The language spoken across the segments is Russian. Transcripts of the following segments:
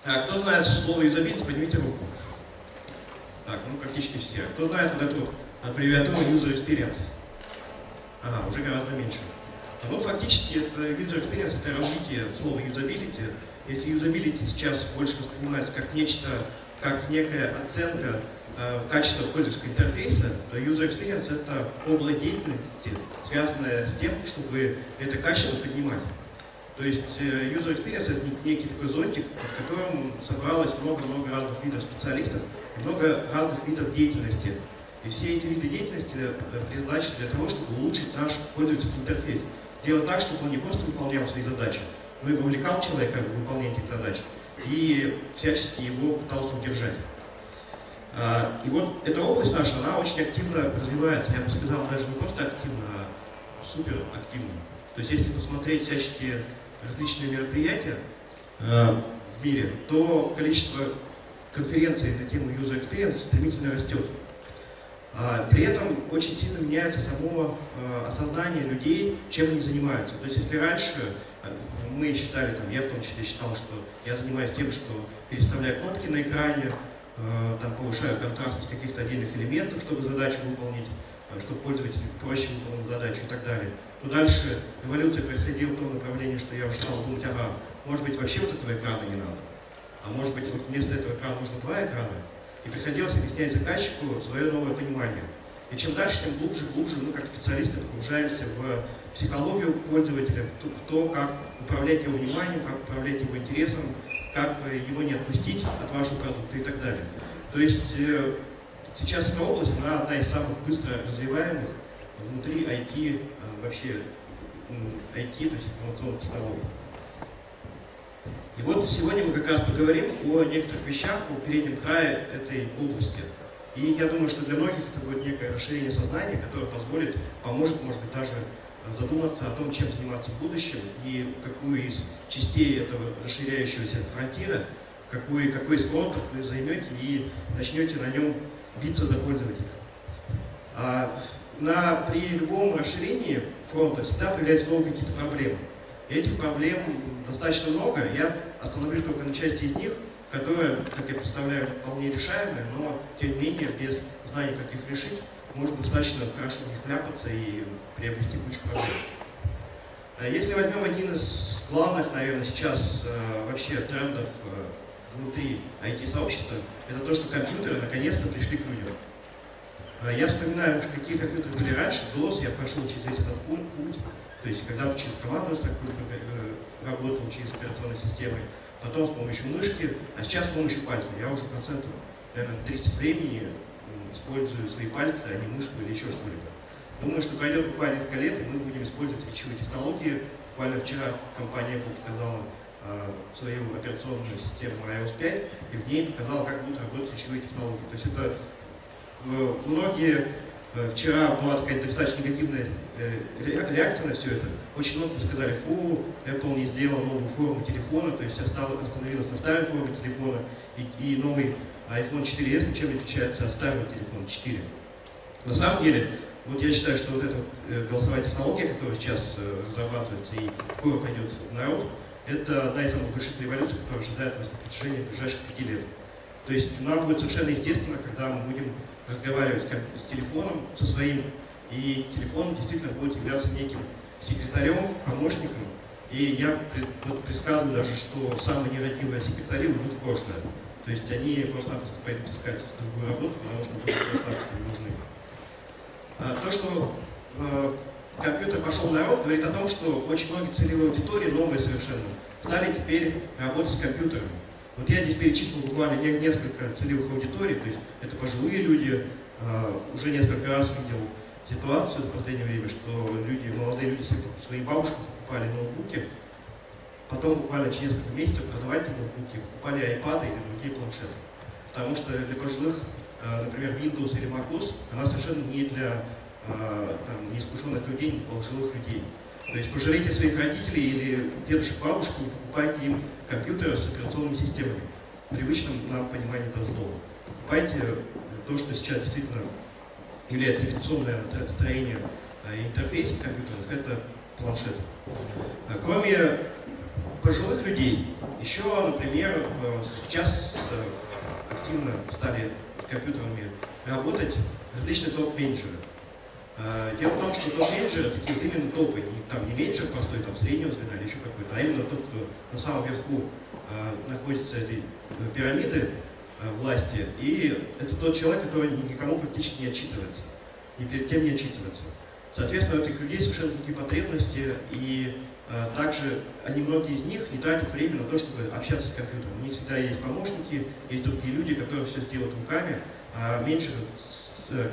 Кто знает слово юзабилити, поднимите руку. Так, ну практически все. Кто знает вот эту аббревиатуру user experience? Ага, уже гораздо меньше. Ну, фактически, это user experience, это развитие слова usability. Если usability сейчас больше воспринимается как нечто, как некая оценка качества пользовательского интерфейса, то user experience это область деятельности, связанная с тем, чтобы это качество поднимать. То есть user experience это некий такой зонтик, в котором собралось много-много разных видов специалистов, много разных видов деятельности. И все эти виды деятельности предназначены для того, чтобы улучшить наш пользовательский интерфейс. Делать так, чтобы он не просто выполнял свои задачи, но и вовлекал человека в выполнение этих задач и всячески его пытался удержать. И вот эта область наша, она очень активно развивается. Я бы сказал, даже не просто активно, а супер активно. То есть если посмотреть всяческие различные мероприятия в мире, то количество конференций на тему user experience стремительно растет. При этом очень сильно меняется само осознание людей, чем они занимаются. То есть если раньше мы считали, я в том числе считал, что я занимаюсь тем, что переставляю кнопки на экране, повышаю контрастность каких-то отдельных элементов, чтобы задачу выполнить, чтобы пользователь проще выполнил задачу и так далее, то дальше эволюция происходила в том направлении, что я уже стал думать, может быть вообще вот этого экрана не надо, а может быть вот вместо этого экрана нужно два экрана. И приходилось объяснять заказчику свое новое понимание. И чем дальше, тем глубже, мы как специалисты погружаемся в психологию пользователя, в то, как управлять его вниманием, как управлять его интересом, как его не отпустить от вашего продукта и так далее. То есть сейчас эта область, она одна из самых быстро развиваемых внутри IT, вообще IT, то есть информационных технологий. И вот сегодня мы как раз поговорим о некоторых вещах, о переднем крае этой области. И я думаю, что для многих это будет некое расширение сознания, которое поможет, может быть, даже задуматься о том, чем заниматься в будущем и какую из частей этого расширяющегося фронтира, какой из фронтов вы займете и начнете на нем биться за пользователя. При любом расширении фронта всегда появляются новые какие-то проблемы. И этих проблем достаточно много. Я остановлюсь только на части из них, которые, как я представляю, вполне решаемые, но, тем не менее, без знания, как их решить, можно достаточно хорошо в них вляпаться и приобрести кучу проблем. Если возьмем один из главных, наверное, сейчас вообще трендов внутри IT-сообщества, это то, что компьютеры наконец-то пришли к людям. Я вспоминаю, какие компьютеры были раньше, DOS, я прошел через весь этот путь, то есть когда через командную строку работал через операционной системой, потом с помощью мышки, а сейчас с помощью пальца. Я уже процентов, наверное, 30 времени использую свои пальцы, а не мышку или еще что-либо. Думаю, что пройдет буквально несколько лет, и мы будем использовать речевые технологии. Буквально вчера компания Apple показала свою операционную систему iOS 5, и в ней показала, как будут работать речевые технологии. То есть это многие, вчера была такая достаточно негативная реакция на все это. Очень много сказали, Apple не сделала новую форму телефона, то есть остановилась на старой форме телефона, и новый iPhone 4s ничем не отличается от старого телефона 4. На самом деле, вот я считаю, что вот эта голосовая технология, которая сейчас разрабатывается и скоро пойдет в народ, это одна из самых больших революций, которая ожидает нас на протяжении ближайших 5 лет. То есть нам будет совершенно естественно, когда мы будем разговаривать с телефоном, со своим, и телефон действительно будет являться неким секретарем, помощником. И я предсказываю даже, что самые нерадивые секретари уйдут в прошлое. То есть они просто-напросто пойдут искать другую работу, потому что просто-напросто не нужны. То, что компьютер пошел в народ, говорит о том, что очень многие целевые аудитории, новые совершенно, стали теперь работать с компьютерами. Вот я здесь перечислил буквально несколько целевых аудиторий, то есть это пожилые люди, уже несколько раз видел ситуацию в последнее время, что молодые люди своим бабушкам покупали ноутбуки, потом буквально через несколько месяцев продавали эти ноутбуки, покупали iPad или другие планшеты. Потому что для пожилых, например, Windows или MacOS, она совершенно не для неискушенных людей, не для пожилых людей. То есть пожалейте своих родителей или дедушек, бабушек, не покупайте им компьютеры с операционными системами, в привычном нам понимании этого слова. Покупайте то, что сейчас действительно является революционное строение интерфейса компьютерных, это планшеты. Кроме пожилых людей еще, например, сейчас активно стали с компьютерами работать различные топ-менеджеры. Дело в том, что топ-менеджеры такие вот именно топы, не менеджер простой, там среднего звена или еще какой-то, а именно тот, кто на самом верху находится этой пирамиды власти, и это тот человек, который никому практически не отчитывается, ни перед кем не отчитывается. Соответственно, у этих людей совершенно другие потребности, и также многие из них не тратят время на то, чтобы общаться с компьютером. У них всегда есть помощники, есть другие люди, которые все сделают руками, а менеджеры,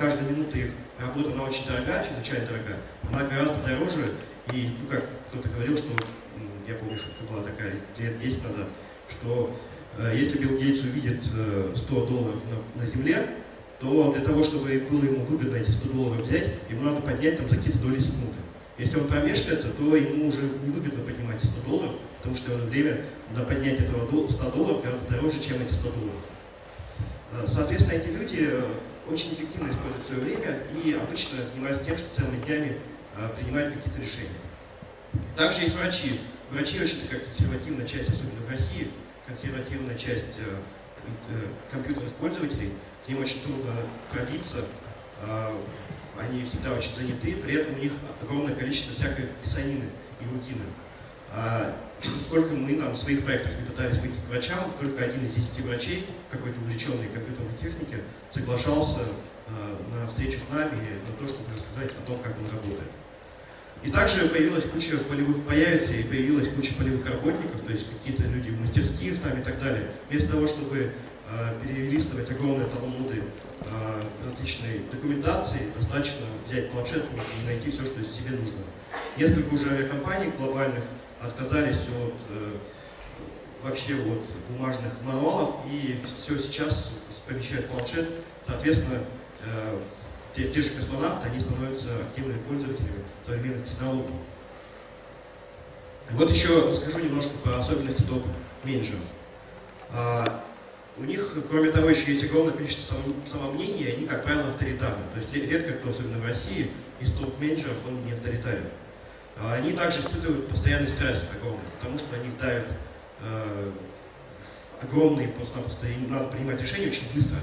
каждая минута их работа, она очень дорогая, чрезвычайно дорогая, она гораздо дороже, и, как кто-то говорил, что, я помню, что была такая лет 10 назад, что если Билл Гейтс увидит $100 на земле, то для того, чтобы было ему выгодно эти $100 взять, ему надо поднять там за какие-то доли секунды. Если он промешкается, то ему уже невыгодно поднимать эти $100, потому что время на поднятие этого $100 гораздо дороже, чем эти $100. Соответственно, эти люди очень эффективно используют свое время и обычно занимаются тем, что целыми днями принимают какие-то решения. Также есть врачи. Врачи очень такая консервативная часть, особенно в России, консервативная часть компьютерных пользователей. К ним очень трудно пробиться, они всегда очень заняты, при этом у них огромное количество всякой писанины и рутины. Сколько мы там в своих проектах не пытались выйти к врачам, только 1 из 10 врачей, какой-то увлеченный компьютерной технике, соглашался на встречу с нами, на то, чтобы рассказать о том, как он работает. И также появилась куча полевых работников, то есть какие-то люди в мастерских там и так далее. Вместо того, чтобы перелистывать огромные талмуды различной документации, достаточно взять планшет и найти все, что себе нужно. Несколько уже авиакомпаний глобальных отказались вообще от бумажных мануалов и все сейчас помещают в планшет. Соответственно, те же космонавты, они становятся активными пользователями современных технологий. Вот еще расскажу немножко про особенности топ-менеджеров. У них, кроме того, еще есть огромное количество самомнений, и они, как правило, авторитарны. То есть редко кто, особенно в России, из топ-менеджеров, он не авторитарен. Они также испытывают постоянный стресс огромный, потому что они давят огромные, просто-напросто им надо принимать решения очень быстро.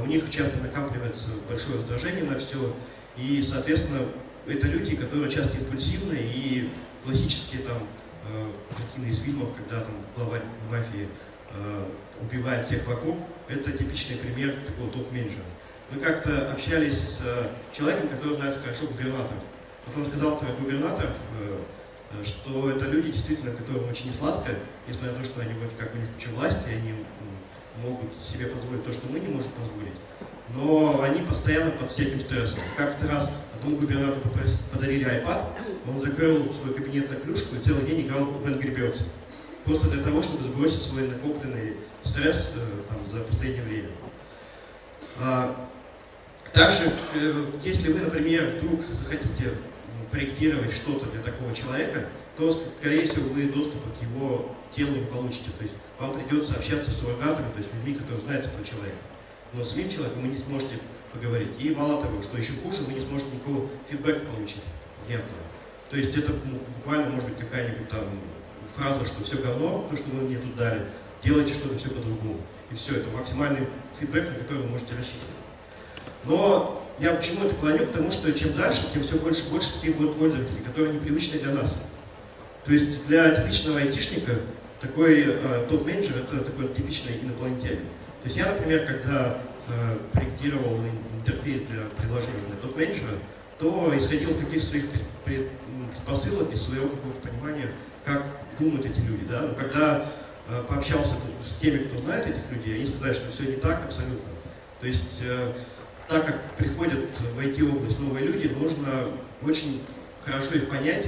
У них часто накапливается большое раздражение на все, и, соответственно, это люди, которые часто импульсивны, и классические там картины из фильмов, когда там глава мафии убивает всех вокруг, это типичный пример такого топ-менеджера. Мы как-то общались с человеком, который знает хорошо губернаторов. Вот он сказал про губернаторов, что это люди, действительно, которым очень несладко, несмотря на то, что они вроде как у них куча власти, они могут себе позволить то, что мы не можем позволить, но они постоянно под всяким стрессом. Как-то раз одному губернатору подарили iPad, он закрыл свой кабинет на клюшку и целый день играл в Angry Birds. Просто для того, чтобы сбросить свой накопленный стресс там, за последнее время. Также, если вы, например, вдруг захотите проектировать что-то для такого человека, то, скорее всего, вы доступа к его телу не получите. То есть вам придется общаться с суррогатами, то есть людьми, которые знают этого человека. Но с самим человеком вы не сможете поговорить. И мало того, что еще хуже, вы не сможете никакого фидбэка получить. Нет. То есть это буквально может быть какая-нибудь там фраза, что все говно, то, что вы мне тут дали, делайте что-то все по-другому. И все, это максимальный фидбэк, на который вы можете рассчитывать. Но я почему это клоню? Потому что чем дальше, тем все больше и больше таких будут пользователей, которые непривычны для нас. То есть для типичного айтишника такой топ-менеджер это такой типичный инопланетянин. То есть я, например, когда проектировал интерфейс для приложения для топ-менеджера, то исходил из каких-то своих предпосылок, из своего какого-то понимания, как думают эти люди. Да? Но когда пообщался с теми, кто знает этих людей, они сказали, что все не так абсолютно. То есть так как приходят в IT-область новые люди, нужно очень хорошо их понять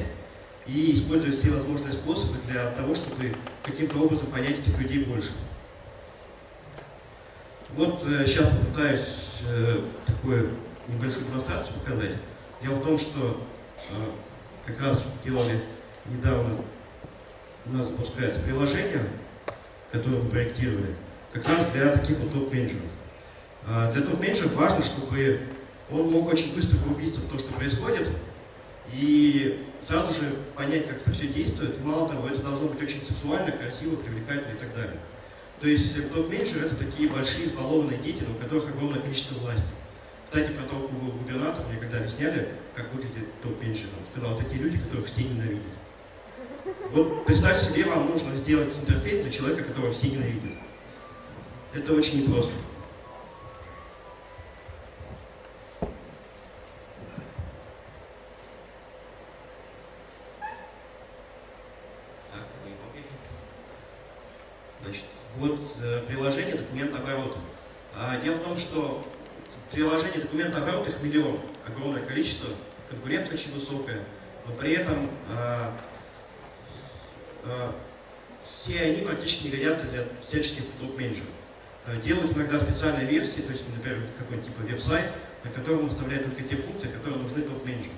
и использовать все возможные способы для того, чтобы каким-то образом понять этих людей больше. Вот сейчас попытаюсь такую небольшую демонстрацию показать. Дело в том, что как раз делали недавно, у нас запускается приложение, которое мы проектировали, как раз для таких вот топ-менеджеров. Для топ-менеджеров важно, чтобы он мог очень быстро углубиться в то, что происходит, и сразу же понять, как это все действует. И мало того, это должно быть очень сексуально, красиво, привлекательно и так далее. То есть топ-менеджеры — это такие большие избалованные дети, но у которых огромное количество власти. Кстати, про толку губернатора мне когда объясняли, как выглядит топ-менеджер, он сказал, такие люди, которых все ненавидят. Вот представьте себе, вам нужно сделать интерфейс для человека, которого все ненавидят. Это очень непросто. Значит, вот приложение документооборота. Дело в том, что приложение документооборота их миллион, огромное количество, конкуренция очень высокая, но при этом все они практически не годятся для всяческих топ-менеджеров. Делают иногда специальные версии, то есть, например, какой-нибудь типа веб-сайт, на котором выставляют только те функции, которые нужны топ-менеджеру.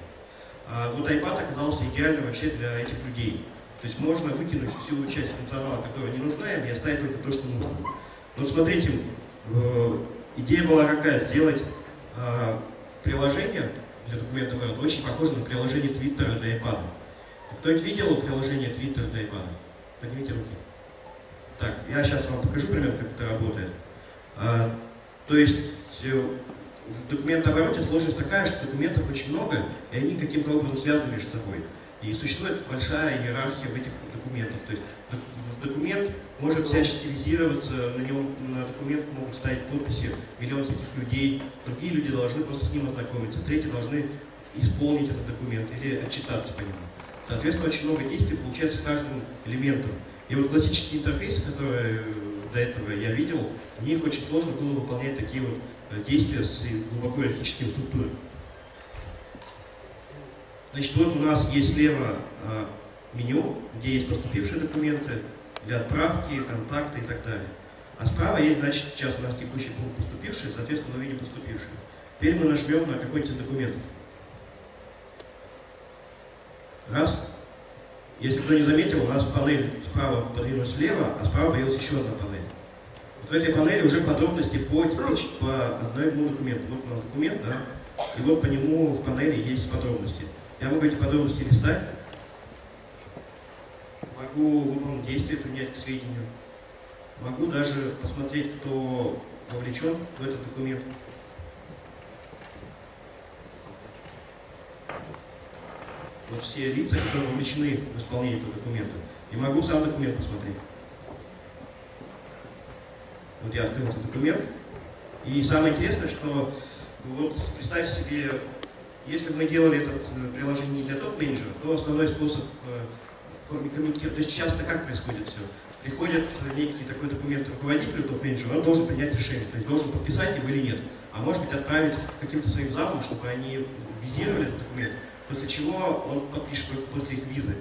Вот iPad оказался идеальным вообще для этих людей. То есть можно выкинуть всю часть функционала, которая не нужна им, и оставить только то, что нужно. Вот смотрите, идея была какая? Сделать приложение для документов, очень похоже на приложение Twitter для iPad. Кто-нибудь видел приложение Twitter для iPad? Поднимите руки. Так, я сейчас вам покажу примерно, как это работает. То есть в документообороте сложность такая, что документов очень много, и они каким-то образом связаны между собой. И существует большая иерархия в этих документах. То есть документ может всячески визироваться, на документ могут ставить подписи миллион всяких людей, другие люди должны просто с ним ознакомиться, третьи должны исполнить этот документ или отчитаться по нему. Соответственно, очень много действий получается с каждым элементом. И вот классические интерфейсы, которые до этого я видел, в них очень сложно было выполнять такие вот действия с глубоко иерархическими структурами. Значит, вот у нас есть слева меню, где есть поступившие документы для отправки, контакты и так далее. А справа есть, значит, сейчас у нас текущий пункт поступивший, соответственно, мы видим поступившие. Теперь мы нажмем на какой-нибудь из документов. Раз. Если кто не заметил, у нас панель справа подвинулась влево, а справа появилась еще одна панель. Вот в этой панели уже подробности по одному документу. Вот у нас документ, да, и вот по нему в панели есть подробности. Я могу эти подробности листать, могу выполнить действие, принять к сведению, могу даже посмотреть, кто вовлечен в этот документ. Вот все лица, которые вовлечены в исполнение этого документа. И могу сам документ посмотреть. Вот я открыл этот документ. И самое интересное, что вот представьте себе, если бы мы делали это приложение не для топ-менеджера, то основной способ коммуникировать, то есть часто как происходит все? Приходит некий такой документ руководителю топ-менеджера, он должен принять решение, то есть должен подписать его или нет. А может быть отправить каким-то своим замам, чтобы они визировали этот документ, после чего он подпишет только после их визы.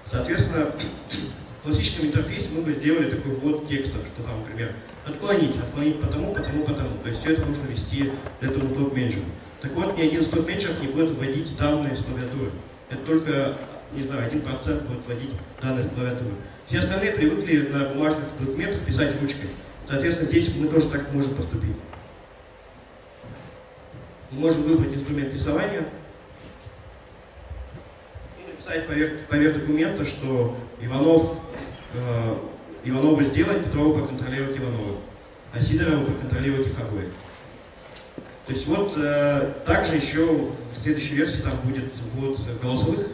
Соответственно, в классическом интерфейсе мы бы сделали такой ввод текста, что там, например, отклонить потому. То есть все это нужно ввести этому топ-менеджеру. Так вот, ни один из топ-менеджеров не будет вводить данные с клавиатуры. Это только, не знаю, 1% будет вводить данные с клавиатуры. Все остальные привыкли на бумажных документах писать ручкой. Соответственно, здесь мы тоже так можем поступить. Мы можем выбрать инструмент рисования и написать поверх документа, что Иванову сделать, Петрову проконтролировать Иванова, а Сидорову проконтролировать их обоих. То есть вот также еще в следующей версии там будет ввод голосовых,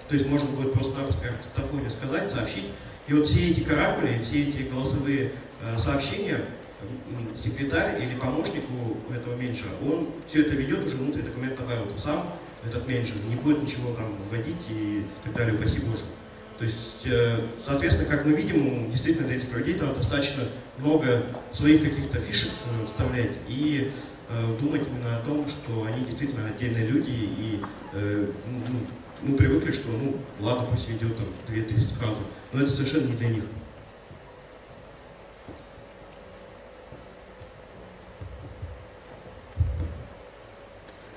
то есть можно будет просто-напросто в тафоне сказать, сообщить. И вот все эти каракули, все эти голосовые сообщения, секретарь или помощник у этого менеджера, он все это ведет уже внутри документооборота. Сам этот менеджер не будет ничего там вводить и так далее, упаси Боже. То есть, соответственно, как мы видим, действительно для этих людей там достаточно много своих каких-то фишек вставлять и думать именно о том, что они действительно отдельные люди, и мы привыкли, что, ну, ладно, пусть ведет там 2-3 фразы, но это совершенно не для них.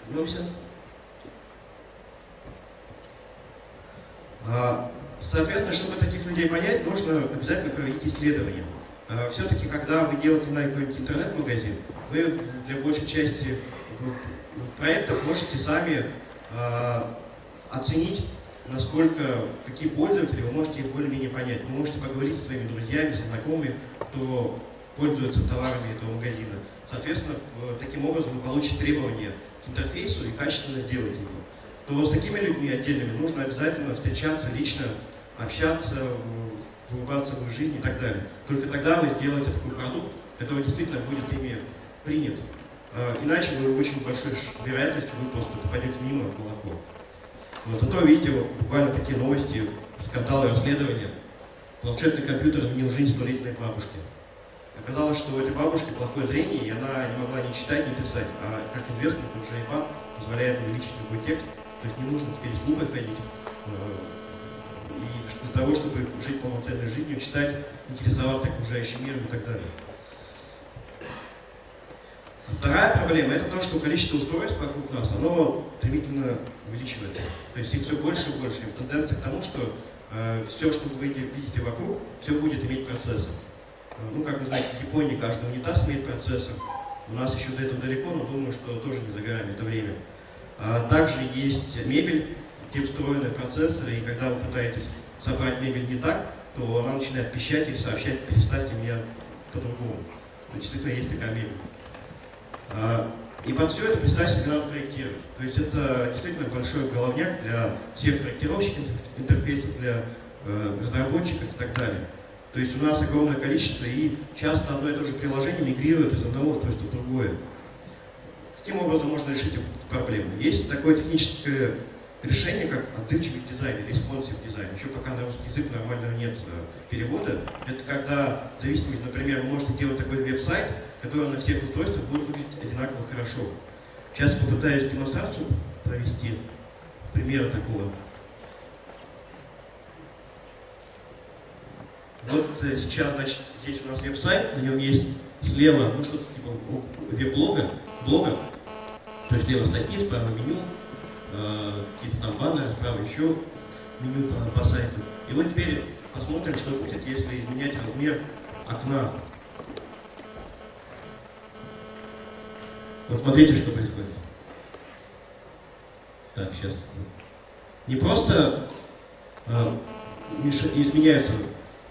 Вернемся. Соответственно, чтобы таких людей понять, нужно обязательно проводить исследования. Все-таки, когда вы делаете на какой-нибудь интернет-магазин, вы для большей части проектов можете сами оценить, какие пользователи вы можете их более-менее понять. Вы можете поговорить со своими друзьями, знакомыми, кто пользуется товарами этого магазина. Соответственно, таким образом вы получите требования к интерфейсу и качественно сделаете его. То с такими людьми отдельными нужно обязательно встречаться лично, общаться, улыбаться в их жизни и так далее. Только тогда вы сделаете такой продукт, который действительно будет ими принят. Иначе вы очень большой вероятностью вы просто попадете мимо молоко. Вот, зато видите буквально такие новости, скандалы, расследования. Планшетный компьютер изменил жизнь 100-летней бабушки. Оказалось, что у этой бабушки плохое зрение, и она не могла ни читать, ни писать. А как известно, тот же iPad позволяет увеличить любой текст. То есть не нужно теперь с лупой ходить. И для того, чтобы жить полноценной жизнью, читать, интересоваться окружающим миром и так далее. Вторая проблема – это то, что количество устройств вокруг нас, оно стремительно увеличивается. То есть их все больше и больше. И тенденция к тому, что все, что вы видите вокруг, все будет иметь процессор. Ну, как вы знаете, в Японии каждый унитаз имеет процессор. У нас еще до этого далеко, но думаю, что тоже не за горами это время. Также есть мебель, где встроены процессоры, и когда вы пытаетесь собрать мебель не так, то она начинает пищать и сообщать: переставьте меня по-другому. Действительно, есть такая мебель. И под все это, представьте себе, надо проектировать. То есть это действительно большой головняк для всех проектировщиков интерфейсов, для разработчиков и так далее. То есть у нас огромное количество, и часто одно и то же приложение мигрирует из одного устройства в другое. Каким образом можно решить эту проблему? Есть такое техническое решение, как отзывчивый дизайн, responsive дизайн. Еще пока на русский язык нормального нет перевода. Это когда, в зависимости, например, вы можете делать такой веб-сайт, который на всех устройствах будет выглядеть одинаково хорошо. Сейчас попытаюсь демонстрацию провести, примера такого. Вот сейчас, значит, здесь у нас веб-сайт, на нем есть слева, ну что-то типа веб-блога, то есть слева статьи, справа меню, какие-то там баннеры, справа еще меню по сайту. И вот теперь посмотрим, что будет, если изменять размер окна. Вот смотрите, что происходит. Так, сейчас. Не просто изменяются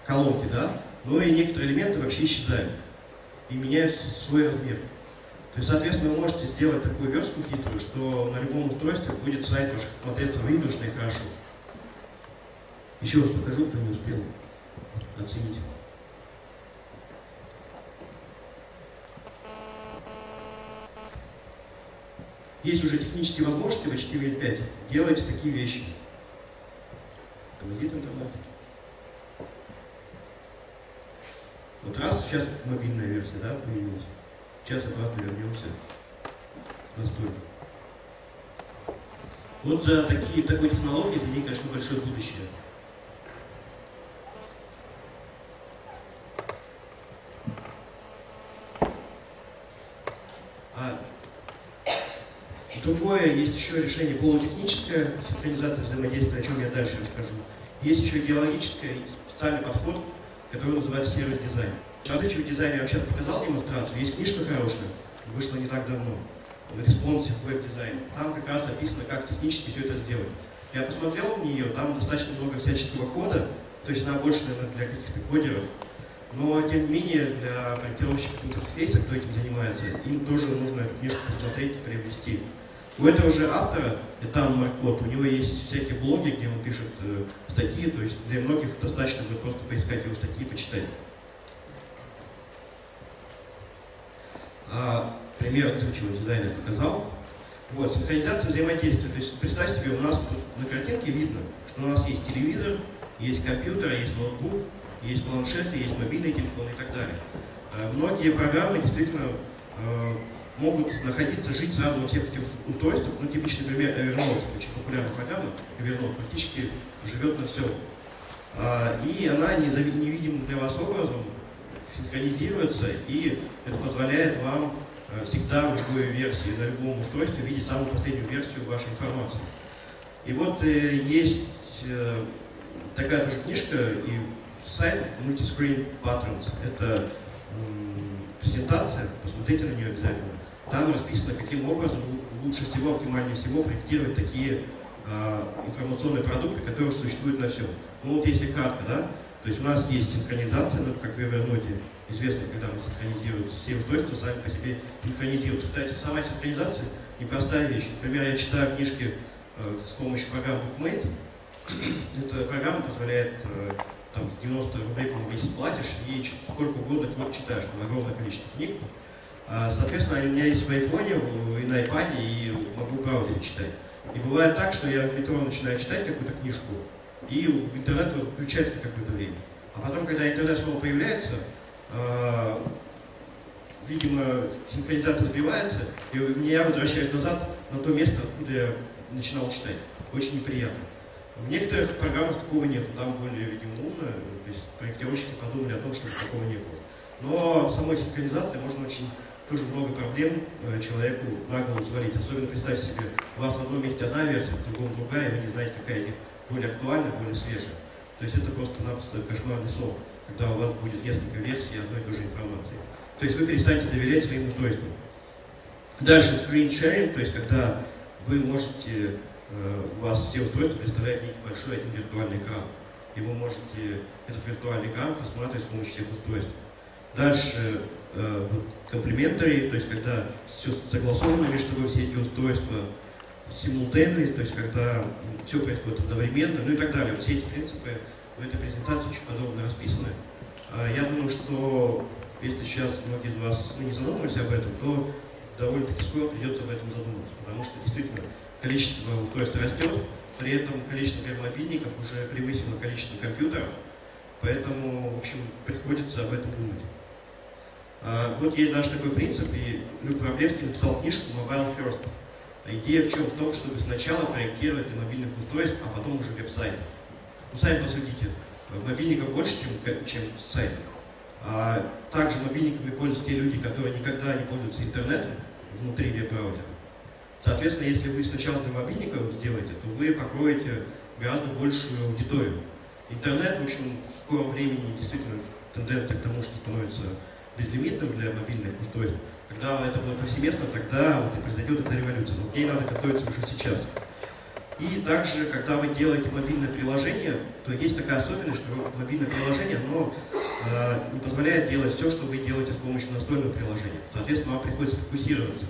колонки, да, но и некоторые элементы вообще исчезают и меняют свой размер. То есть, соответственно, вы можете сделать такую верстку хитрую, что на любом устройстве будет сайт ваш смотреться выигрышно и хорошо. Еще раз покажу, кто не успел оценить. Есть уже технические возможности в HTML5. Делайте такие вещи. Командит интернет. Вот раз, сейчас мобильная версия, да, появилась. Сейчас обратно вернемся на стойку. Вот за такой технологии за ней, конечно, большое будущее. Другое, есть еще решение полутехническое, синхронизация взаимодействия, о чем я дальше расскажу. Есть еще идеологическое, специальный подход, который называется сервис-дизайн. В различии дизайна я сейчас показал демонстрацию. Есть книжка хорошая, вышла не так давно, Responsive Web Design. Там как раз описано, как технически все это сделать. Я посмотрел в нее, там достаточно много всяческого кода, то есть она больше, наверное, для каких-то кодеров. Но, тем не менее, для проектировщиков интерфейса, кто этим занимается, им тоже нужно эту книжку посмотреть и приобрести. У этого же автора, там Маркот, у него есть всякие блоги, где он пишет статьи, то есть для многих достаточно будет просто поискать его статьи и почитать. Пример отзывчивого дизайна показал. Вот, синхронизация взаимодействия. То есть представьте себе, у нас тут на картинке видно, что у нас есть телевизор, есть компьютер, есть ноутбук, есть планшеты, есть мобильный телефон и так далее. Многие программы действительно могут находиться, жить сразу во всех этих устройствах. Ну, типичный пример Evernote, очень популярная программа, Evernote, практически живет на всем. И она невидимым для вас образом синхронизируется, и это позволяет вам всегда в любой версии, на любом устройстве видеть самую последнюю версию вашей информации. И вот есть такая же книжка и сайт Multiscreen Patterns. Это презентация, посмотрите на нее обязательно. Там расписано, каким образом лучше всего, оптимальнее всего проектировать такие информационные продукты, которые существуют на всем. Ну вот если кратко, да, то есть у нас есть синхронизация, ну, как в Evernote известно, когда мы синхронизируем все устройства, сами по себе синхронизируются. Кстати, сама синхронизация непростая вещь. Например, я читаю книжки с помощью программы BookMate. Эта программа позволяет там 90 рублей по месяц платишь и сколько угодно книг читаешь, там огромное количество книг. Соответственно, у меня есть в айфоне и на iPad, и могу в браузере читать. И бывает так, что я в метро начинаю читать какую-то книжку, и интернет выключается на какое-то время. А потом, когда интернет снова появляется, видимо, синхронизация сбивается, и я возвращаюсь назад на то место, откуда я начинал читать. Очень неприятно. В некоторых программах такого нет, там более, видимо, умно, то есть проектировщики подумали о том, чтобы такого не было. Но самой синхронизации можно очень тоже много проблем человеку на голову свалить. Особенно представьте себе, у вас в одном месте одна версия, в другом другая, и вы не знаете, какая из них более актуальна, более свежая. То есть это просто-напросто кошмарный сон, когда у вас будет несколько версий одной и той же информации. То есть вы перестанете доверять своим устройствам. Дальше screen sharing, то есть когда вы можете, у вас все устройства представляют некий большой один виртуальный экран. И вы можете этот виртуальный экран просматривать с помощью всех устройств. Дальше complementary, то есть когда все согласовано между собой, все эти устройства, simultaneous, то есть когда все происходит одновременно, ну и так далее. Вот все эти принципы в этой презентации очень подробно расписаны. Я думаю, что если сейчас многие из вас не задумывались об этом, то довольно-таки скоро придется об этом задуматься, потому что действительно количество устройств растет, при этом количество мобильников уже превысило количество компьютеров, поэтому, в общем, приходится об этом думать. Вот есть даже такой принцип, и Люк Враблевский написал книжку Mobile First. Идея в чем? В том, чтобы сначала проектировать для мобильных устройств, а потом уже веб-сайты. Ну, сами посудите, мобильников больше, чем сайтов. Также мобильниками пользуются те люди, которые никогда не пользуются интернетом внутри веб-браузера. Соответственно, если вы сначала для мобильников сделаете, то вы покроете гораздо большую аудиторию. Интернет, в общем, в скором времени действительно тенденция к тому, что становится безлимитным для мобильных устройств. Когда это будет повсеместно, тогда вот и произойдет эта революция. Но к ней надо готовиться уже сейчас. И также, когда вы делаете мобильное приложение, то есть такая особенность, что мобильное приложение, оно не позволяет делать все, что вы делаете с помощью настольного приложения. Соответственно, вам приходится фокусироваться.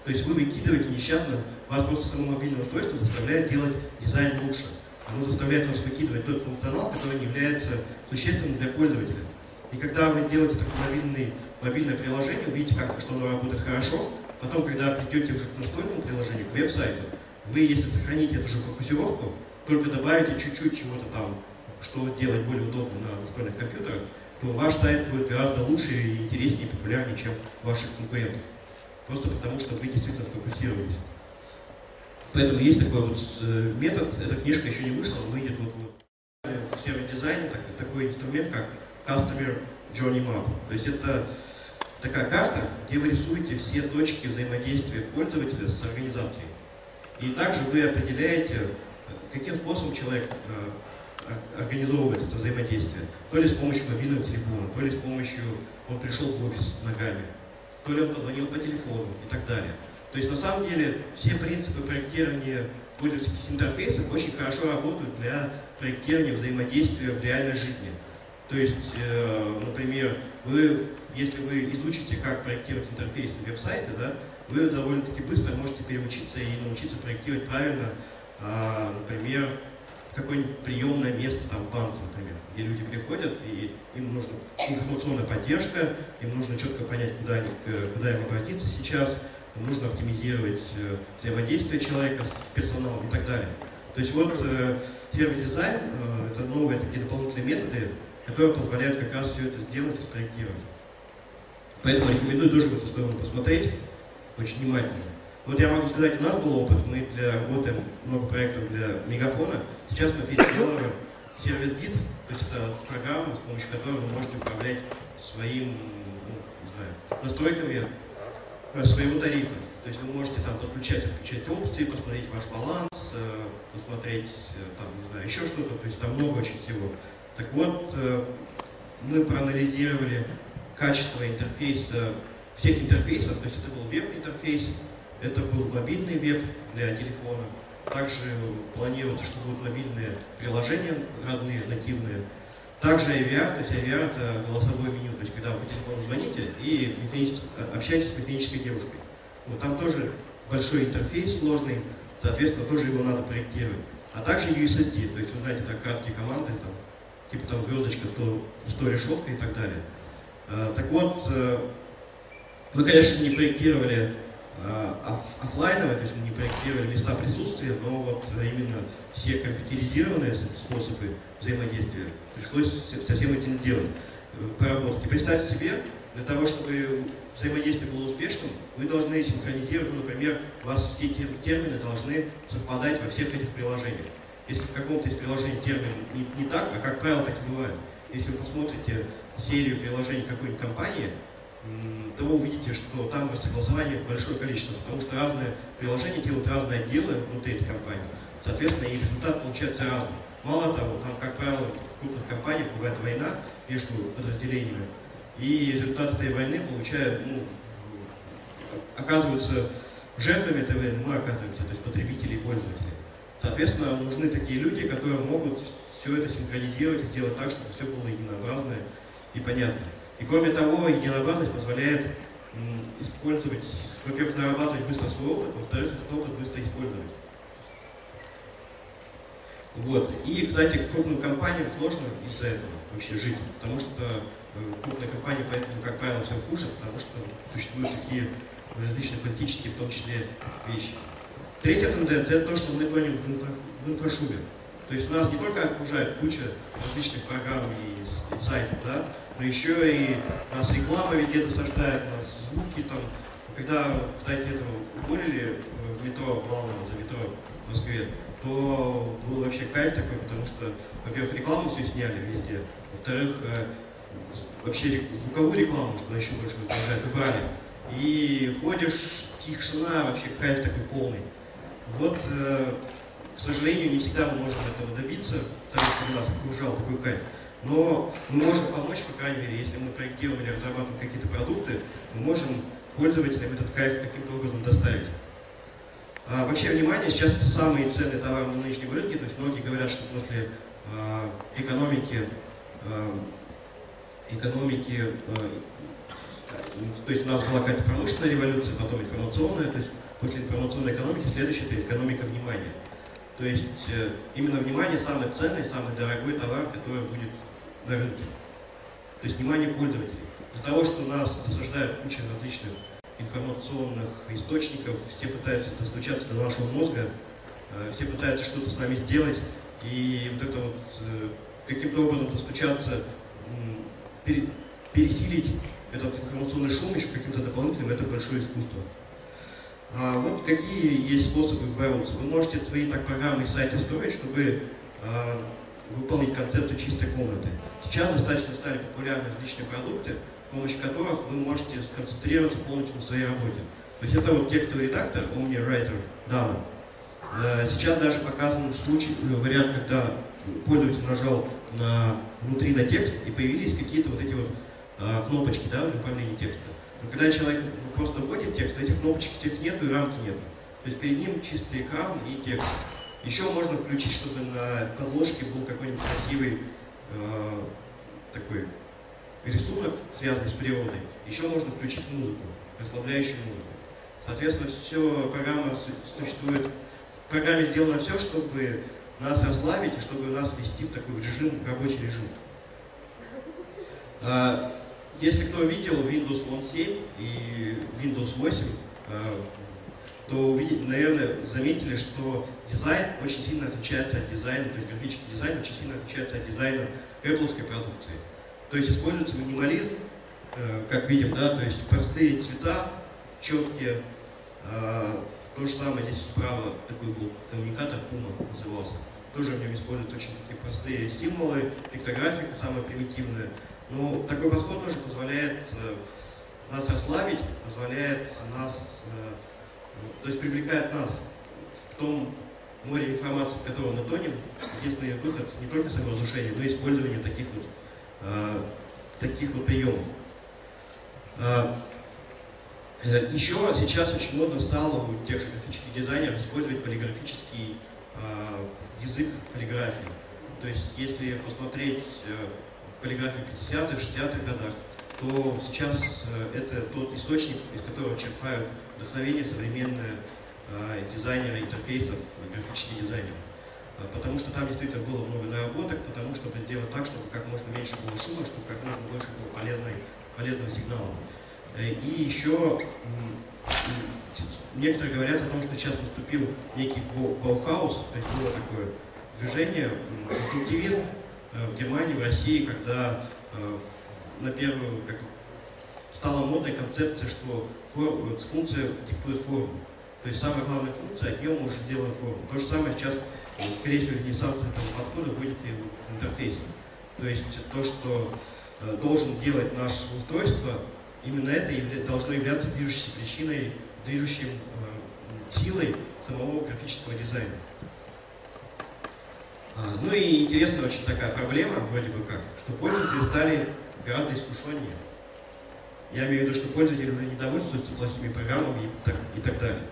То есть вы выкидываете нещадно, вас просто само мобильное устройство заставляет делать дизайн лучше. Оно заставляет вас выкидывать тот функционал, который не является существенным для пользователя. И когда вы делаете такое мобильное приложение, увидите, что оно работает хорошо, потом, когда придете уже к настольному приложению, к веб-сайту, вы, если сохраните эту же фокусировку, только добавите чуть-чуть чего-то там, что делать более удобно на настольных компьютерах, то ваш сайт будет гораздо лучше и интереснее, и популярнее, чем ваших конкурентов. Просто потому, что вы действительно сфокусировались. Поэтому есть такой вот метод, эта книжка еще не вышла, но выйдет вот в сервис-дизайне такой инструмент, как Customer Journey Map. То есть это такая карта, где вы рисуете все точки взаимодействия пользователя с организацией. И также вы определяете, каким способом человек организовывает это взаимодействие. То ли с помощью мобильного телефона, то ли с помощью, он пришел в офис ногами, то ли он позвонил по телефону и так далее. То есть на самом деле все принципы проектирования пользовательских интерфейсов очень хорошо работают для проектирования взаимодействия в реальной жизни. То есть, например, если вы изучите, как проектировать интерфейсы веб-сайта, да, вы довольно-таки быстро можете переучиться и научиться проектировать правильно, например, какое-нибудь приемное место там, в банке, например, где люди приходят, и им нужна информационная поддержка, им нужно четко понять, куда им обратиться сейчас, им нужно оптимизировать взаимодействие человека с персоналом и так далее. То есть вот сервис-дизайн – это новые такие дополнительные методы, которые позволяют как раз все это сделать и спроектировать. Поэтому рекомендую тоже в эту сторону посмотреть очень внимательно. Вот я могу сказать, у нас был опыт, мы работаем много проектов для Мегафона. Сейчас мы переделываем сервис-гид, то есть это программа, с помощью которой вы можете управлять своим, настройками своего тарифа. То есть вы можете там подключать, отключать опции, посмотреть ваш баланс, посмотреть там, не знаю, еще что-то, то есть там много очень всего. Так вот, мы проанализировали качество интерфейса, всех интерфейсов, то есть это был веб-интерфейс, это был мобильный веб для телефона, Также планируется, что будут мобильные приложения родные, нативные. Также IVR, то есть IVR это голосовое меню, то есть когда вы по телефону звоните и общаетесь с механической девушкой. Вот там тоже большой интерфейс сложный, соответственно, тоже его надо проектировать. А также USSD, то есть вы знаете, так краткие команды, там, типа там звездочка, то решетка и так далее. Так вот, мы, конечно, не проектировали офлайновые, то есть мы не проектировали места присутствия, но вот именно все компьютеризированные способы взаимодействия пришлось со всем этим делать, поработать. И представьте себе, для того, чтобы взаимодействие было успешным, вы должны синхронизировать, например, у вас все термины должны совпадать во всех этих приложениях. Если в каком-то из приложений термин не так, а как правило так и бывает. Если вы посмотрите серию приложений какой-нибудь компании, то вы увидите, что там согласование большое количество, потому что разные приложения делают разные отделы внутри этой компании. Соответственно, и результат получается разный. Мало того, там, как правило, в крупных компаниях бывает война между подразделениями, и результат этой войны оказываются жертвами этой войны, мы оказываемся, то есть потребители и пользователи. Соответственно, нужны такие люди, которые могут все это синхронизировать и сделать так, чтобы все было единообразное и понятно. И кроме того, единообразность позволяет использовать, во-первых, нарабатывать быстро свой опыт, во-вторых, этот опыт быстро использовать. Вот. И, кстати, крупным компаниям сложно из-за этого вообще жить, потому что крупные компании поэтому, как правило, все хуже, потому что существуют такие различные политические, в том числе, вещи. Третья тенденция – это то, что мы гоним в инфошуме. То есть у нас не только окружает куча различных программ и сайтов, да, но еще и нас реклама везде досаждает, нас звуки там. Когда, кстати, этого уволили в метро, главного за метро в Москве, то был вообще кайф такой, потому что, во-первых, рекламу все сняли везде, во-вторых, вообще звуковую рекламу, что еще больше раздражает, убрали. И ходишь, тишина, вообще кайф такой полный. Вот, к сожалению, не всегда мы можем этого добиться, так как нас окружал такой кайф. Но мы можем помочь, по крайней мере, если мы проектируем или разрабатываем какие-то продукты, мы можем пользователям этот кайф каким-то образом доставить. Вообще, внимание, сейчас это самый ценный товар на нынешнем рынке, то есть многие говорят, что после экономики, то есть у нас была какая-то промышленная революция, потом информационная, то есть после информационной экономики следующая это экономика внимания. То есть именно внимание самый ценный, самый дорогой товар, который будет на рынке. То есть внимание пользователей. Из-за того, что нас досаждает куча различных информационных источников, все пытаются достучаться до нашего мозга, все пытаются что-то с нами сделать, и вот это вот каким-то образом достучаться, пересилить этот информационный шум еще каким-то дополнительным, это большое искусство. Вот какие есть способы бороться. Вы можете свои программы и сайты строить, чтобы выполнить концепцию чистой комнаты. Сейчас достаточно стали популярны различные продукты, с помощью которых вы можете сконцентрироваться полностью на своей работе. То есть это вот текстовый редактор, OmniWriter Dana. Сейчас даже показан вариант, когда пользователь нажал внутри на текст и появились какие-то вот эти вот кнопочки, да, в управлении текста. Но когда человек просто вводит текст, этих кнопочек всех нету и рамки нету. То есть перед ним чистый экран и текст. Еще можно включить, чтобы на подложке был какой-нибудь красивый такой рисунок, связанный с природой. Еще можно включить музыку, расслабляющую музыку. Соответственно, программа существует. В программе сделано все, чтобы нас расслабить и чтобы нас ввести в такой режим, рабочий режим. Если кто видел Windows Phone 7 и Windows 8, то, наверное, заметили, что дизайн очень сильно отличается от дизайна, то есть графический дизайн очень сильно отличается от дизайна Apple-ской продукции. То есть используется минимализм, как видим, да, то есть простые цвета, четкие. То же самое здесь справа такой был коммуникатор Puma назывался. Тоже в нем используются очень такие простые символы, пиктографика самая примитивная. Но такой подход тоже позволяет нас расслабить, позволяет нас, то есть привлекает нас в том море информации, в котором мы тонем. Единственный выход не только самовнушение, но и использование таких вот приемов. Еще сейчас очень модно стало у тех же графических дизайнеров использовать полиграфический язык полиграфии. То есть, если посмотреть полиграфию 50-х, 60-х годах, то сейчас это тот источник, из которого черпают вдохновение современные дизайнеры интерфейсов, графические дизайнеры. Потому что там действительно было много наработок, потому чтобы сделать так, чтобы как можно меньше было шума, чтобы как можно больше было полезного сигнала. И еще некоторые говорят о том, что сейчас наступил некий Баухаус, то есть было такое движение, конструктивизм в Германии, в России, когда на первую стала модной концепция, что функция диктует форму. То есть самая главная функция, от нее мы уже сделаем форму. То же самое сейчас, скорее всего, ренессанс этого подхода будет и в интерфейсе. То есть то, что должен делать наше устройство, именно это должно являться движущей причиной, движущим силой самого графического дизайна. Ну и интересная очень такая проблема, вроде бы как, что пользователи стали гораздо искушеннее. Я имею в виду, что пользователи уже не довольствуются плохими программами и так далее.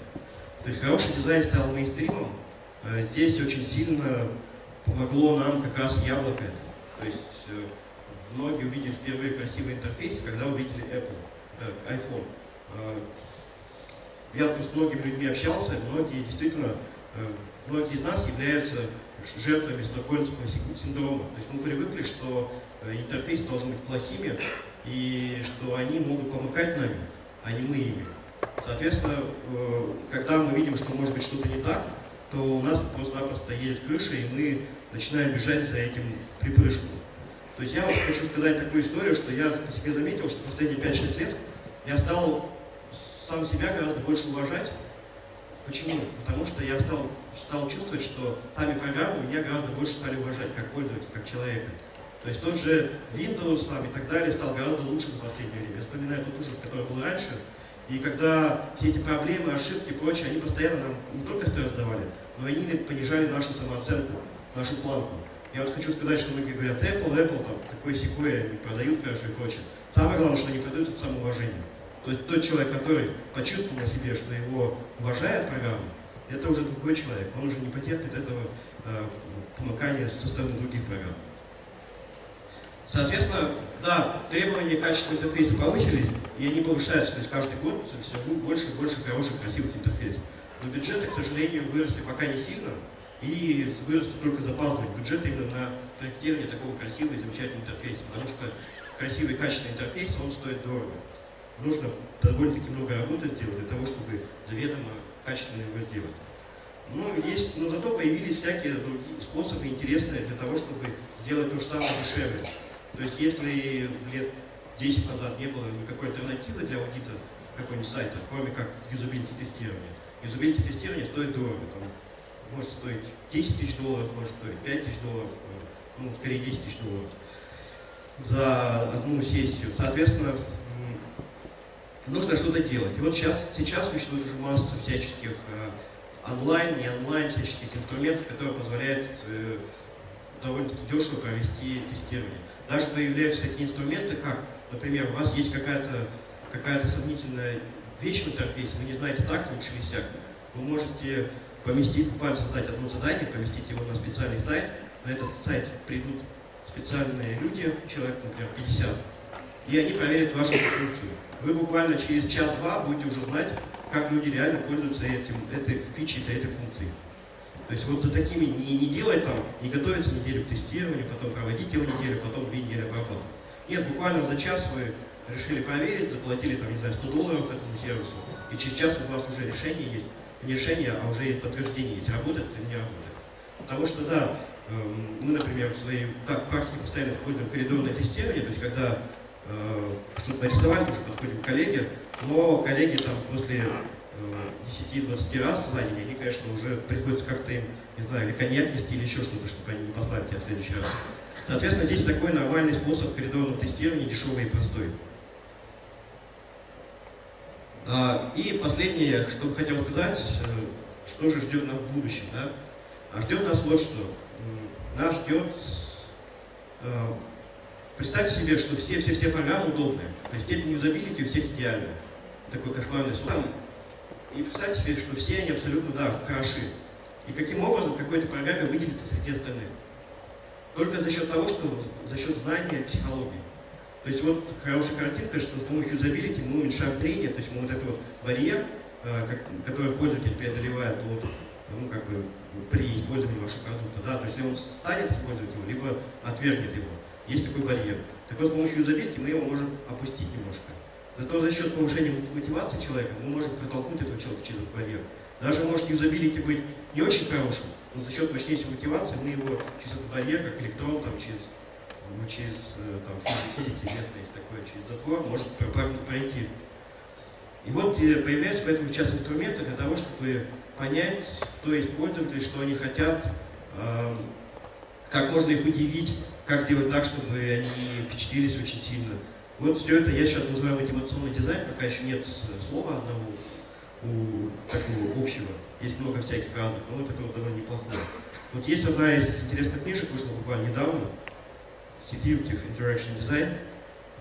То есть хороший дизайн стал мейнстримом. Здесь очень сильно помогло нам как раз яблоко. То есть многие увидели впервые красивый интерфейс, когда увидели iPhone. Я с многими людьми общался, многие из нас являются жертвами стокгольмского синдрома. То есть мы привыкли, что интерфейсы должны быть плохими, и что они могут помыкать нами, а не мы ими. Соответственно, когда мы видим, что может быть что-то не так, то у нас просто-напросто едет крыша, и мы начинаем бежать за этим припрыжку. То есть я вот хочу сказать такую историю, что я по себе заметил, что последние 5-6 лет я стал сам себя гораздо больше уважать. Почему? Потому что я стал чувствовать, что сами программы меня гораздо больше стали уважать, как пользователя, как человека. То есть тот же Windows там, и так далее стал гораздо лучше в последнее время. Я вспоминаю тот ужас, который был раньше. И когда все эти проблемы, ошибки и прочее, они постоянно нам не только стресс давали, но и они понижали нашу самооценку, нашу планку. Я вот хочу сказать, что многие говорят, Apple, там, такое-сякое, не продают, короче, и прочее. Самое главное, что они продают, это самоуважение. То есть тот человек, который почувствовал на себе, что его уважает программа, это уже другой человек. Он уже не потерпит этого помыкания со стороны других программ. Соответственно, да, требования качества интерфейса повысились, и они повышаются. То есть каждый год все будет больше и больше хороших, красивых интерфейсов. Но бюджеты, к сожалению, выросли пока не сильно, и выросли только запаздывать. Бюджет именно на проектирование такого красивого и замечательного интерфейса. Потому что красивый, качественный интерфейс, он стоит дорого. Нужно довольно-таки много работы сделать для того, чтобы заведомо качественно его сделать. Но зато появились всякие другие способы интересные для того, чтобы сделать то же самое дешевле. То есть если лет 10 назад не было никакой альтернативы для аудита какого-нибудь сайта, кроме как юзабилити тестирования. Юзабилити тестирование стоит дорого. Там, может стоить $10 000, может стоить $5 000, скорее $10 000 за одну сессию. Соответственно, нужно что-то делать. И вот сейчас существует уже масса всяческих онлайн, не онлайн, всяческих инструментов, которые позволяют довольно-таки дешево провести тестирование. Даже появляются такие инструменты, как, например, у вас есть какая-то сомнительная вещь в интерфейсе, вы не знаете, так лучше или сяк. Вы можете буквально создать одно задание, поместить его на специальный сайт. На этот сайт придут специальные люди, человек, например, 50, и они проверят вашу функцию. Вы буквально через час-два будете уже знать, как люди реально пользуются этой фичей, этой функцией. То есть вот за такими не делать там, не готовиться неделю к тестированию, потом проводить его неделю, потом 2 недели обработки. Нет, буквально за час вы решили проверить, заплатили там, не знаю, $100 этому сервису, и через час у вас уже решение есть. Не решение, а уже есть подтверждение есть, работает или не работает. Потому что, да, мы, например, в своей практике постоянно используем коридорное тестирование, то есть когда что-то нарисовали, уже подходим к коллеге, но коллеги там после 10-20 раз за день, они, конечно, уже приходится как-то им, не знаю, или коньяк нести, или еще что-то, чтобы они не послали тебя в следующий раз. Соответственно, здесь такой нормальный способ коридорного тестирования, дешевый и простой. И последнее, что хотел сказать, что же ждет нас в будущем. Да? Ждет нас вот что. Нас ждет... Представьте себе, что все программы удобные. То есть степень юзабилити у всех идеальная. такой кошмарный сон. И представьте себе, что все они абсолютно, да, хороши. И каким образом какой-то программе выделиться среди остальных? Только за счет того, что за счет знания психологии. То есть вот хорошая картинка, что с помощью юзабилити мы уменьшаем трение, то есть мы вот этот вот барьер, который пользователь преодолевает вот, ну, как бы, при использовании вашего продукта, да, то есть если он станет использовать его, либо отвергнет его, есть такой барьер. Так вот, с помощью юзабилити мы его можем опустить немножко. Зато за счет повышения мотивации человека мы можем протолкнуть этого человека через этот барьер. Даже может юзабилити быть не очень хорошим, но за счет мощнейшей мотивации мы его через этот барьер, как электрон, там, через там, физики местные есть такое, через затвор может пройти. И вот появляются поэтому сейчас инструменты для того, чтобы понять, кто есть пользователи, что они хотят, как можно их удивить, как сделать так, чтобы они впечатлились очень сильно. Вот все это я сейчас называю мотивационный дизайн, пока еще нет слова одного такого общего. Есть много всяких разных, но вот это вот довольно неплохое. Вот есть одна из интересных книжек, вышла буквально недавно, Seductive Interaction Design.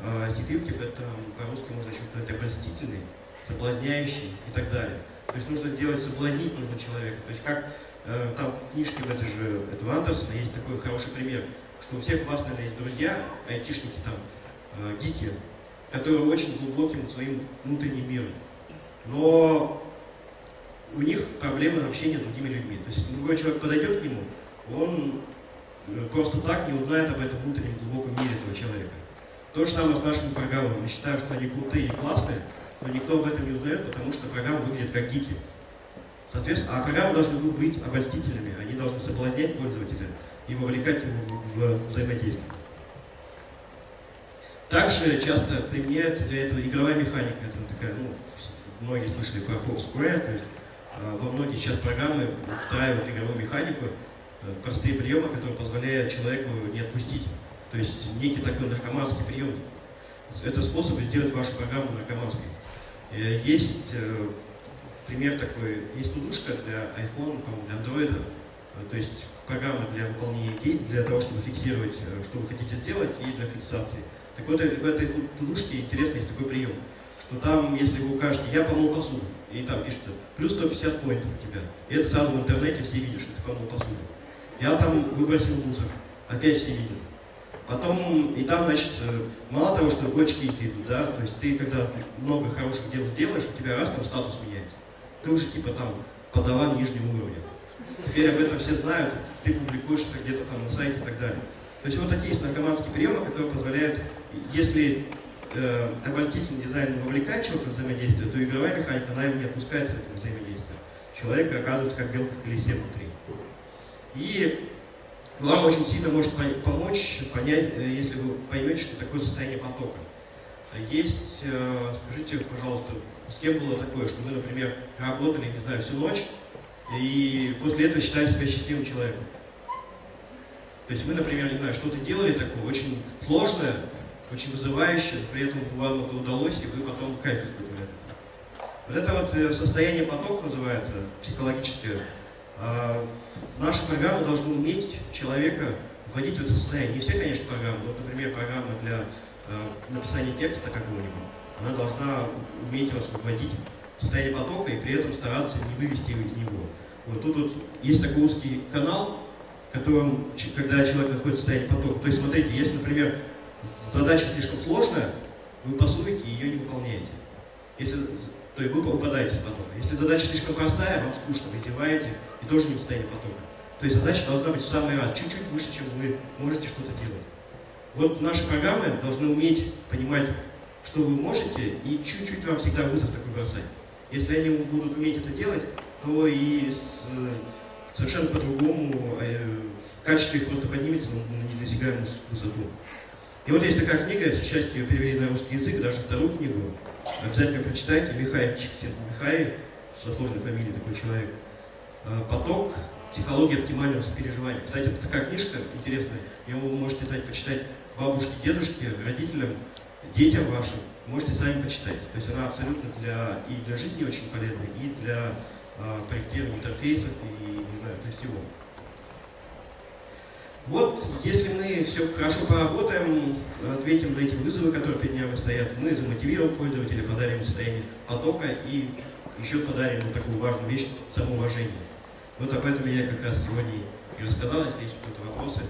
Seductive это по-русски можно еще сказать обольстительный, соблазняющий и так далее. То есть нужно делать, соблазнить нужно человека. То есть как там в книжке в этой же этого Андерсона есть такой хороший пример, что у всех вас, наверное, есть друзья, айтишники там, гики, которые очень глубоким своим внутренним миром. Но у них проблемы общения с другими людьми. То есть если другой человек подойдет к нему, он просто так не узнает об этом внутреннем глубоком мире этого человека. То же самое с нашими программами. Мы считаем, что они крутые и классные, но никто об этом не узнает, потому что программа выглядит как гики. Соответственно, а программы должны быть обольстительными, они должны соблазнять пользователя и вовлекать его в взаимодействие. Также часто применяется для этого игровая механика. Это такая, ну, многие слышали про Foursquare, то есть во многие сейчас программы устраивают игровую механику, простые приемы, которые позволяют человеку не отпустить. То есть некий такой наркоманский прием. Это способ сделать вашу программу наркоманской. Есть пример такой, есть тудушка для iPhone, для Android, то есть программа для выполнения идей, для того, чтобы фиксировать, что вы хотите сделать, и для фиксации. Так вот, в этой тудушке интересный есть такой прием, что там, если вы укажете «я помыл посуду», и там пишется «плюс 150 поинтов у тебя», и это сразу в интернете все видят, что ты помыл посуду. Я там выбросил мусор, опять все видят. Потом, и там, значит, мало того, что очки идут, да, то есть ты, когда много хороших дел делаешь, у тебя раз там статус меняется. Ты уже типа там подаван нижнего уровня. Теперь об этом все знают, ты публикуешь это где-то там на сайте и так далее. То есть вот такие есть наркоманские приемы, которые позволяют, если обольстительный дизайн вовлекает человека в взаимодействие, то игровая механика, она его не отпускает от этого взаимодействия. Человек оказывается как белка в колесе внутри. И вам очень сильно может помочь понять, если вы поймете, что такое состояние потока. Есть, скажите, пожалуйста, с кем было такое, что вы, например, работали, не знаю, всю ночь, и после этого считали себя счастливым человеком? То есть вы, например, не знаю, что-то делали такое очень сложное, очень вызывающее, при этом вам это удалось, и вы потом кайф испытывали. Вот это вот состояние потока называется, психологическое. Наши программы должны уметь человека вводить в это состояние. Не все, конечно, программы. Вот, например, программа для написания текста какого-нибудь, она должна уметь вас вводить в состояние потока и при этом стараться не вывести его из него. Вот тут вот есть такой узкий канал, в котором, когда человек находится в состоянии потока. То есть, смотрите, если, например, задача слишком сложная, вы по сути ее не выполняете. То есть вы попадаете в поток. Если задача слишком простая, вам скучно, вы зеваете и тоже не в состоянии потока. То есть задача должна быть в самый раз, чуть-чуть выше, чем вы можете что-то делать. Вот наши программы должны уметь понимать, что вы можете, и чуть-чуть вам всегда вызов такой бросать. Если они будут уметь это делать, то и совершенно по-другому качество их просто поднимется на недосягаемую высоту. И вот есть такая книга, сейчас ее перевели на русский язык, даже вторую книгу. Обязательно прочитайте. Михай Чиксентмихай, со сложной фамилией такой человек. «Поток. Психология оптимального сопереживания». Кстати, это такая книжка интересная. Ее вы можете почитать бабушке, дедушке, родителям, детям вашим. Можете сами почитать. То есть она абсолютно и для жизни очень полезна, и для проектирования интерфейсов, и не знаю, для всего. Вот, если мы все все хорошо поработаем, ответим на эти вызовы, которые перед нами стоят. Мы замотивируем пользователя, подарим состояние потока и еще подарим вот такую важную вещь – самоуважение. Вот об этом я как раз сегодня и рассказал. Если есть какие-то вопросы,